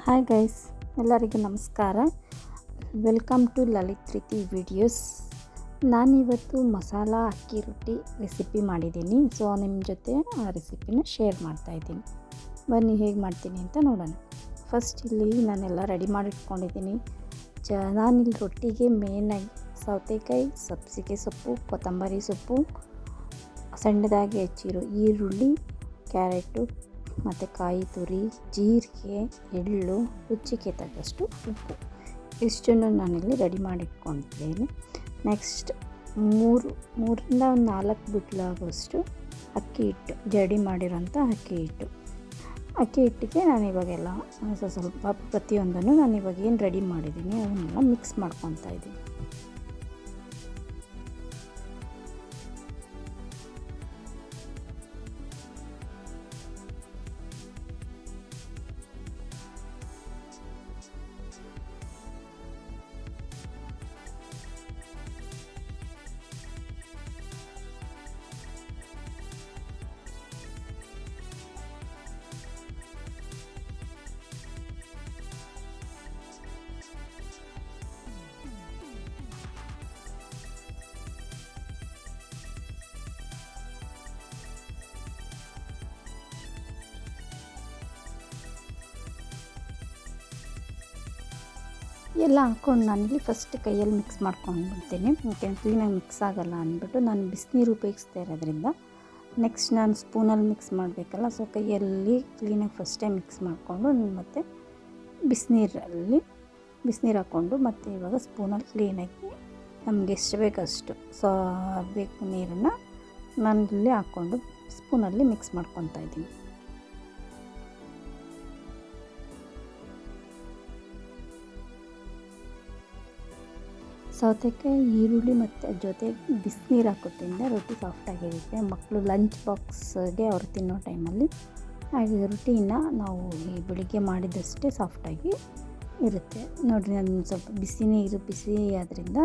Hi guys, ಎಲ್ಲರಿಗೂ ನಮಸ್ಕಾರ. Welcome to Lalit ರೀತಿ ವಿಡಿಯೋಸ್. ನಾನಿವತ್ತು ಮಸಾಲ ಅಕ್ಕಿ ರೊಟ್ಟಿ ರೆಸಿಪಿ ಮಾಡಿದ್ದೀನಿ. ಸೊ ನಿಮ್ಮ ಜೊತೆ ಆ ರೆಸಿಪಿನ ಶೇರ್ ಮಾಡ್ತಾಯಿದ್ದೀನಿ. ಬನ್ನಿ ಹೇಗೆ ಮಾಡ್ತೀನಿ ಅಂತ ನೋಡೋಣ. ಫಸ್ಟ್ ಇಲ್ಲಿ ನಾನೆಲ್ಲ ರೆಡಿ ಮಾಡಿಟ್ಕೊಂಡಿದ್ದೀನಿ. ನಾನಿಲ್ಲಿ ರೊಟ್ಟಿಗೆ ಮೇನಾಗಿ ಸೌತೆಕಾಯಿ, ಸಬ್ಸಿಗೆ ಸೊಪ್ಪು, ಕೊತ್ತಂಬರಿ ಸೊಪ್ಪು, ಸಣ್ಣದಾಗಿ ಹೆಚ್ಚಿರೋ ಈರುಳ್ಳಿ, ಕ್ಯಾರೆಟು ಮತ್ತು ಕಾಯಿ ತುರಿ, ಜೀರಿಗೆ, ಎಳ್ಳು, ರುಚಿಗೆ ತಕ್ಕಷ್ಟು ಉಪ್ಪು, ಇಷ್ಟನ್ನು ನಾನಿಲ್ಲಿ ರೆಡಿ ಮಾಡಿಟ್ಕೊಂಡಿದ್ದೀನಿ. ನೆಕ್ಸ್ಟ್ ಮೂರಿಂದ 4 ಬಿಟ್ಲಾಗೋಷ್ಟು ಅಕ್ಕಿ ಹಿಟ್ಟು, ಜಡಿ ಮಾಡಿರೋಂಥ ಅಕ್ಕಿ ಹಿಟ್ಟಿಗೆ ನಾನಿವಾಗೆಲ್ಲ ಸ್ವಲ್ಪ ಪ್ರತಿಯೊಂದನ್ನು ನಾನಿವಾಗ ಏನು ರೆಡಿ ಮಾಡಿದ್ದೀನಿ ಅವನ್ನೆಲ್ಲ ಮಿಕ್ಸ್ ಮಾಡ್ಕೊತಾ ಇದ್ದೀನಿ. ಎಲ್ಲ ಹಾಕ್ಕೊಂಡು ನಾನಿಲ್ಲಿ ಫಸ್ಟ್ ಕೈಯಲ್ಲಿ ಮಿಕ್ಸ್ ಮಾಡ್ಕೊಂಡ್ಬಿಡ್ತೀನಿ. ಕ್ಲೀನಾಗಿ ಮಿಕ್ಸ್ ಆಗೋಲ್ಲ ಅಂದ್ಬಿಟ್ಟು ನಾನು ಬಿಸಿನೀರು ಉಪಯೋಗಿಸ್ತಾ ಇರೋದ್ರಿಂದ ನೆಕ್ಸ್ಟ್ ನಾನು ಸ್ಪೂನಲ್ಲಿ ಮಿಕ್ಸ್ ಮಾಡಬೇಕಲ್ಲ, ಸೊ ಕೈಯಲ್ಲಿ ಕ್ಲೀನಾಗಿ ಫಸ್ಟೇ ಮಿಕ್ಸ್ ಮಾಡಿಕೊಂಡು ಮತ್ತು ಬಿಸಿನೀರು ಹಾಕ್ಕೊಂಡು ಮತ್ತು ಇವಾಗ ಸ್ಪೂನಲ್ಲಿ ಕ್ಲೀನಾಗಿ ನಮಗೆ ಎಷ್ಟು ಬೇಕಷ್ಟು ಬೇಕು ನೀರನ್ನು ನಾನು ಇಲ್ಲಿ ಹಾಕ್ಕೊಂಡು ಸ್ಪೂನಲ್ಲಿ ಮಿಕ್ಸ್ ಮಾಡ್ಕೊತಾ ಇದ್ದೀನಿ. ಸೌತೆಕಾಯಿ, ಈರುಳ್ಳಿ ಮತ್ತು ಜೊತೆಗೆ ಬಿಸಿನೀರು ಹಾಕೋದ್ರಿಂದ ರೊಟ್ಟಿ ಸಾಫ್ಟಾಗಿರುತ್ತೆ. ಮಕ್ಕಳು ಲಂಚ್ ಬಾಕ್ಸ್ಗೆ ಅವ್ರು ತಿನ್ನೋ ಟೈಮಲ್ಲಿ ಹಾಗೆ ರೊಟ್ಟಿನ ನಾವು ಈ ಬೆಳಿಗ್ಗೆ ಮಾಡಿದಷ್ಟೇ ಸಾಫ್ಟಾಗಿ ಇರುತ್ತೆ. ನೋಡಿರಿ, ನಾನು ಸ್ವಲ್ಪ ಬಿಸಿ ಆದ್ದರಿಂದ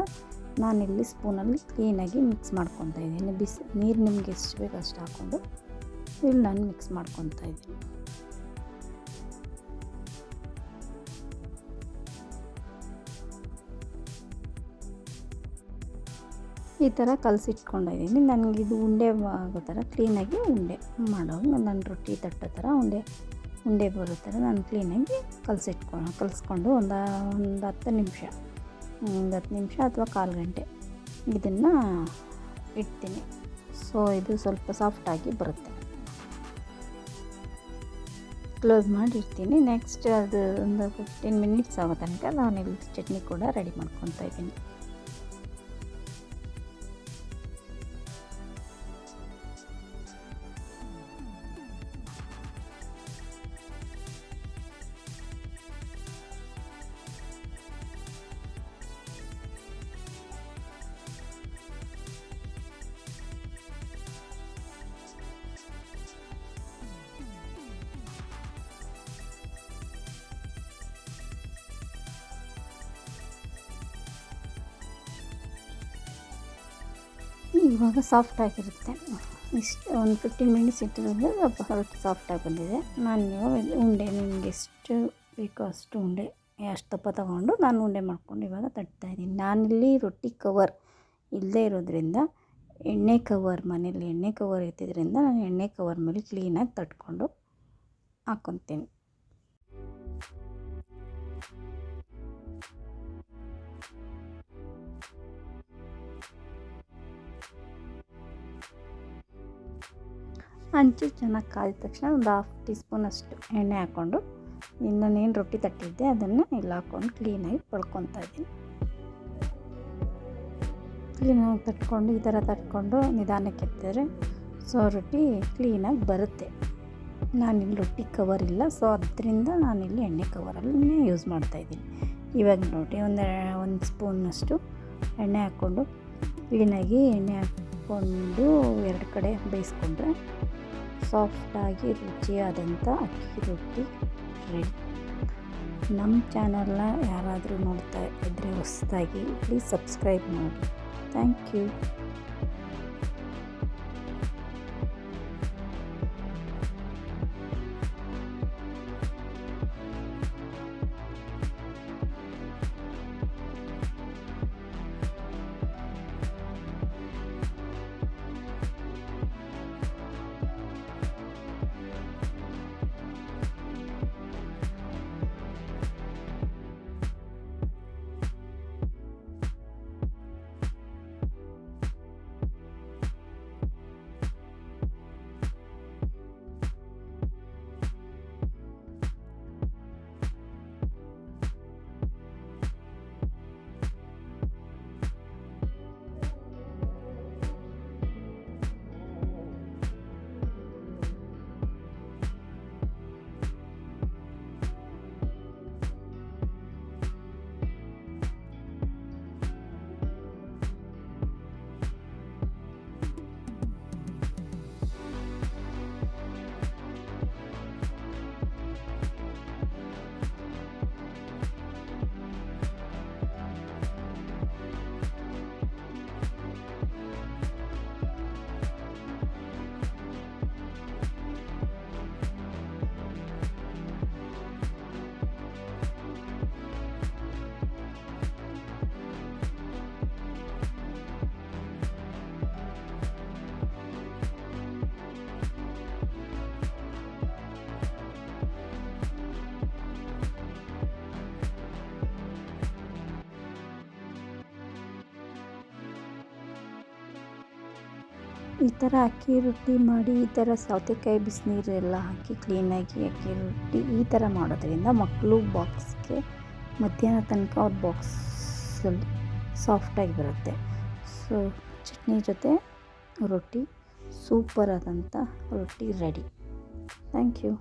ನಾನಿಲ್ಲಿ ಸ್ಪೂನಲ್ಲಿ ಕ್ಲೀನಾಗಿ ಮಿಕ್ಸ್ ಮಾಡ್ಕೊತಾ ಇದ್ದೀನಿ. ನೀರು ನಿಮಗೆ ಎಷ್ಟು ಬೇಕು ಅಷ್ಟು ಹಾಕ್ಕೊಂಡು ಇಲ್ಲಿ ನಾನು ಮಿಕ್ಸ್ ಮಾಡ್ಕೊತಾ ಇದ್ದೀನಿ. ಈ ಥರ ಕಲಸಿಟ್ಕೊಂಡಿದ್ದೀನಿ. ನನಗಿದು ಉಂಡೆ ಆಗೋ ಥರ ಕ್ಲೀನಾಗಿ ಉಂಡೆ ಮಾಡೋದು, ನಾನು ರೊಟ್ಟಿ ತಟ್ಟೋ ಥರ ಉಂಡೆ ಬರೋ ಥರ ನಾನು ಕ್ಲೀನಾಗಿ ಕಲಿಸ್ಕೊಂಡು ಒಂದು 10 ನಿಮಿಷ ಅಥವಾ 1/4 ಗಂಟೆ ಇದನ್ನು ಇಡ್ತೀನಿ. ಸೊ ಇದು ಸ್ವಲ್ಪ ಸಾಫ್ಟಾಗಿ ಬರುತ್ತೆ. ಕ್ಲೋಸ್ ಮಾಡಿರ್ತೀನಿ. ನೆಕ್ಸ್ಟ್ ಅದು ಒಂದು 15 ಮಿನಿಟ್ಸ್ ಆಗೋ ತನಕ ನಾನಿಲ್ಲಿ ಚಟ್ನಿ ಕೂಡ ರೆಡಿ ಮಾಡ್ಕೊತಾ ಇದ್ದೀನಿ. ಇವಾಗ ಸಾಫ್ಟಾಗಿರುತ್ತೆ. ಇಷ್ಟು ಒಂದು 15 ಮಿನಿಟ್ಸ್ ಇಟ್ಟಿರೋದು ಸ್ವಲ್ಪ ರೊಟ್ಟಿ ಸಾಫ್ಟಾಗಿ ಬಂದಿದೆ. ನಾನು ಇವಾಗ ಉಂಡೆ ನಿಮಗೆ ಎಷ್ಟು ಬೇಕೋ ಅಷ್ಟು ಉಂಡೆ ಅಷ್ಟು ದಪ್ಪ ತೊಗೊಂಡು ನಾನು ಉಂಡೆ ಮಾಡ್ಕೊಂಡು ಇವಾಗ ತಟ್ತಾಯಿದ್ದೀನಿ. ನಾನಿಲ್ಲಿ ರೊಟ್ಟಿ ಕವರ್ ಇಲ್ಲದೇ ಇರೋದ್ರಿಂದ ಮನೇಲಿ ಎಣ್ಣೆ ಕವರ್ ಇರ್ತಿದ್ರಿಂದ ನಾನು ಎಣ್ಣೆ ಕವರ್ ಮೇಲೆ ಕ್ಲೀನಾಗಿ ತಟ್ಕೊಂಡು ಹಾಕ್ಕೊತೀನಿ. ಹಂಚು ಚೆನ್ನಾಗಿ ಕಾದಿದ ತಕ್ಷಣ ಒಂದು 1/2 ಟೀ ಸ್ಪೂನಷ್ಟು ಎಣ್ಣೆ ಹಾಕ್ಕೊಂಡು ಇನ್ನೊಂದೇನು ರೊಟ್ಟಿ ತಟ್ಟಿದ್ದೆ ಅದನ್ನು ಇಲ್ಲಿ ಹಾಕ್ಕೊಂಡು ಕ್ಲೀನಾಗಿ ತೊಳ್ಕೊತಾ ಇದ್ದೀನಿ. ಕ್ಲೀನಾಗಿ ತಟ್ಕೊಂಡು ಈ ಥರ ತಟ್ಕೊಂಡು ನಿಧಾನಕ್ಕೆ ಎತ್ತಿದ್ರೆ ಸೊ ರೊಟ್ಟಿ ಕ್ಲೀನಾಗಿ ಬರುತ್ತೆ. ನಾನಿಲ್ಲಿ ರೊಟ್ಟಿ ಕವರ್ ಇಲ್ಲ, ಸೊ ಅದರಿಂದ ನಾನಿಲ್ಲಿ ಎಣ್ಣೆ ಕವರಲ್ಲೇ ಯೂಸ್ ಮಾಡ್ತಾಯಿದ್ದೀನಿ. ಇವಾಗ ನೋಡಿ ಒಂದು ಸ್ಪೂನಷ್ಟು ಎಣ್ಣೆ ಹಾಕ್ಕೊಂಡು ಕ್ಲೀನಾಗಿ ಎಣ್ಣೆ ಹಾಕ್ಕೊಂಡು 2 ಕಡೆ ಬೇಯಿಸ್ಕೊಂಡ್ರೆ ಸಾಫ್ಟಾಗಿ ರುಚಿಯಾದಂಥ ಅಕ್ಕಿ ರೊಟ್ಟಿ ರೆಡಿ. ನಮ್ಮ ಚಾನಲ್ನ ಯಾರಾದರೂ ನೋಡ್ತಾ ಇದ್ದರೆ ಹೊಸದಾಗಿ ಪ್ಲೀಸ್ ಸಬ್ಸ್ಕ್ರೈಬ್ ಮಾಡಿ. Thank you. ಈ ಥರ ಅಕ್ಕಿ ರೊಟ್ಟಿ ಮಾಡಿ ಈ ಥರ ಸೌತೆಕಾಯಿ ಬಿಸಿನೀರೆಲ್ಲ ಹಾಕಿ ಕ್ಲೀನಾಗಿ ಅಕ್ಕಿ ರೊಟ್ಟಿ ಈ ಥರ ಮಾಡೋದ್ರಿಂದ ಮಕ್ಕಳು ಬಾಕ್ಸ್ಗೆ ಮಧ್ಯಾಹ್ನ ತನಕ ಅವ್ರ ಬಾಕ್ಸಲ್ಲಿ ಸಾಫ್ಟಾಗಿ ಬರುತ್ತೆ. ಸೊ ಚಟ್ನಿ ಜೊತೆ ರೊಟ್ಟಿ ಸೂಪರ್ ಆದಂಥ ರೊಟ್ಟಿ ರೆಡಿ. Thank you.